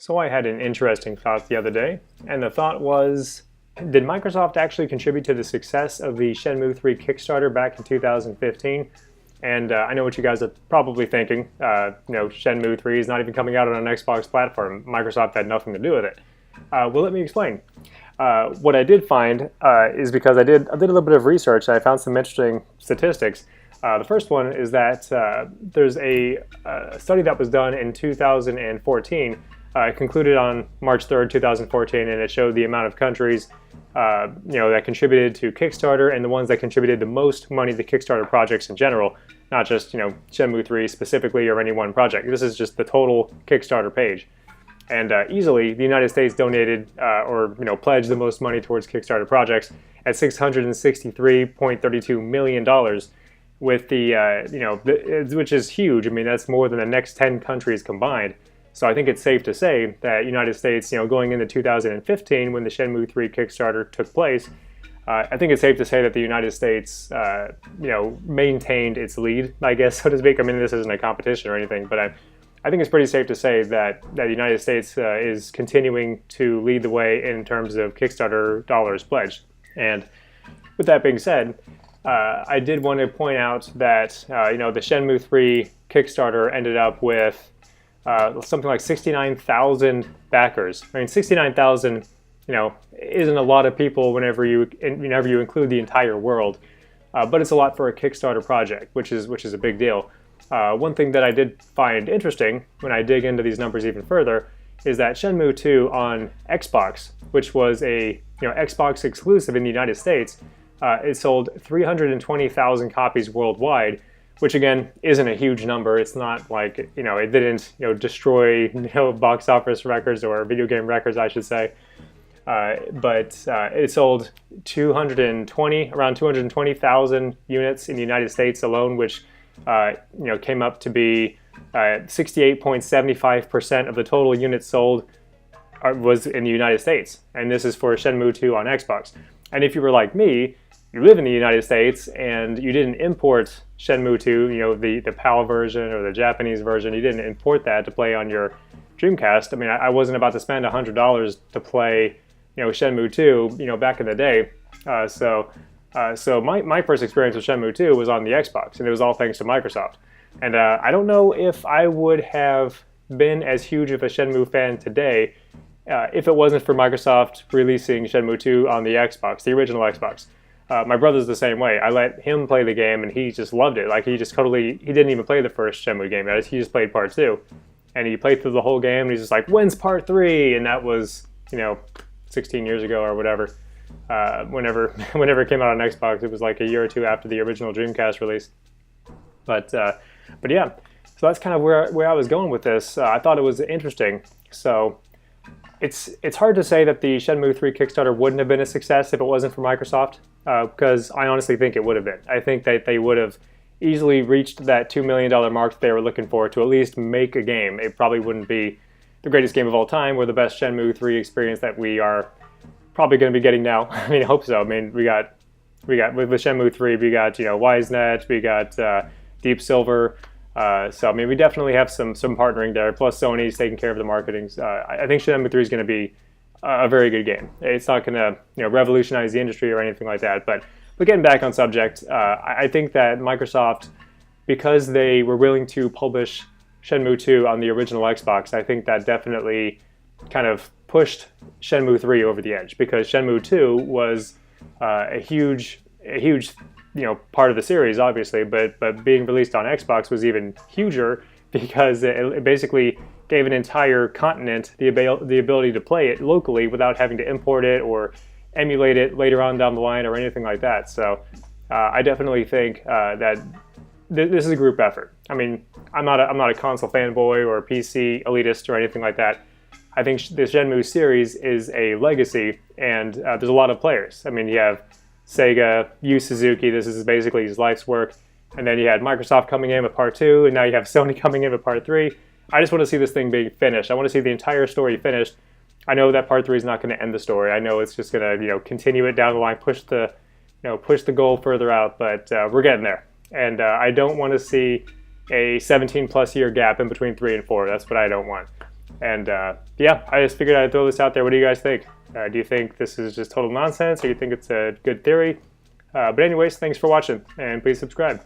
So I had an interesting thought the other day, and the thought was, did Microsoft actually contribute to the success of the Shenmue 3 Kickstarter back in 2015? And I know what you guys are probably thinking. Shenmue 3 is not even coming out on an Xbox platform. Microsoft had nothing to do with it. Well, let me explain. What I did find is because I did a little bit of research, and I found some interesting statistics. The first one is that there's a study that was done in 2014. It concluded on March 3rd, 2014, and it showed the amount of countries that contributed to Kickstarter and the ones that contributed the most money to Kickstarter projects in general, not just Shenmue 3 specifically or any one project. This is just the total Kickstarter page. And easily, the United States donated or pledged the most money towards Kickstarter projects at $663.32 million, with which is huge. I mean, that's more than the next 10 countries combined. So I think it's safe to say that United States, going into 2015 when the Shenmue 3 Kickstarter took place, I think it's safe to say that the United States, maintained its lead, I guess, so to speak. I mean, this isn't a competition or anything, but I think it's pretty safe to say that the United States is continuing to lead the way in terms of Kickstarter dollars pledged. And with that being said, I did want to point out that the Shenmue 3 Kickstarter ended up with something like 69,000 backers. I mean, 69,000, isn't a lot of people whenever you include the entire world, but it's a lot for a Kickstarter project, which is a big deal. One thing that I did find interesting when I dig into these numbers even further is that Shenmue 2 on Xbox, which was a Xbox exclusive in the United States, it sold 320,000 copies worldwide, which again isn't a huge number. It's not like it didn't destroy box office records or video game records, I should say. But it sold around 220,000 units in the United States alone, which came up to be 68.75% of the total units sold was in the United States. And this is for Shenmue 2 on Xbox. And if you were like me, you live in the United States and you didn't import Shenmue 2, the PAL version or the Japanese version, you didn't import that to play on your Dreamcast. I mean, I wasn't about to spend $100 to play, Shenmue 2, back in the day. So my first experience with Shenmue 2 was on the Xbox, and it was all thanks to Microsoft. And I don't know if I would have been as huge of a Shenmue fan today if it wasn't for Microsoft releasing Shenmue 2 on the Xbox, the original Xbox. My brother's the same way. I let him play the game, and he just loved it. Like, he didn't even play the first Shenmue game. He just played part 2. And he played through the whole game, and he's just like, when's part 3? And that was, 16 years ago or whatever. Whenever it came out on Xbox, it was like a year or two after the original Dreamcast release. But yeah, so that's kind of where I was going with this. I thought it was interesting. So it's hard to say that the Shenmue 3 Kickstarter wouldn't have been a success if it wasn't for Microsoft, because I honestly think it would have been. I think that they would have easily reached that $2 million mark that they were looking for to at least make a game. It probably wouldn't be the greatest game of all time or the best Shenmue 3 experience that we are probably going to be getting now. I mean, I hope so. I mean, we got with Shenmue 3, we got WiseNet, we got Deep Silver. So I mean, we definitely have some partnering there. Plus, Sony's taking care of the marketing. I think Shenmue 3 is going to be a very good game. It's not going to revolutionize the industry or anything like that. But getting back on subject, I think that Microsoft, because they were willing to publish Shenmue 2 on the original Xbox, I think that definitely kind of pushed Shenmue 3 over the edge, because Shenmue 2 was a huge part of the series, obviously, but being released on Xbox was even huger, because it basically gave an entire continent the ability to play it locally without having to import it or emulate it later on down the line or anything like that. So I definitely think that this is a group effort. I mean, I'm not a console fanboy or a PC elitist or anything like that. I think the Shenmue series is a legacy, and there's a lot of players. I mean, you have Sega, Yu Suzuki, this is basically his life's work. And then you had Microsoft coming in with part 2, and now you have Sony coming in with part 3. I just want to see this thing being finished. I want to see the entire story finished. I know that part 3 is not going to end the story. I know it's just going to, continue it down the line, push the goal further out, but we're getting there. And I don't want to see a 17 plus year gap in between 3 and 4. That's what I don't want. And yeah, I just figured I'd throw this out there. What do you guys think? Do you think this is just total nonsense, or do you think it's a good theory? But anyways, thanks for watching, and please subscribe.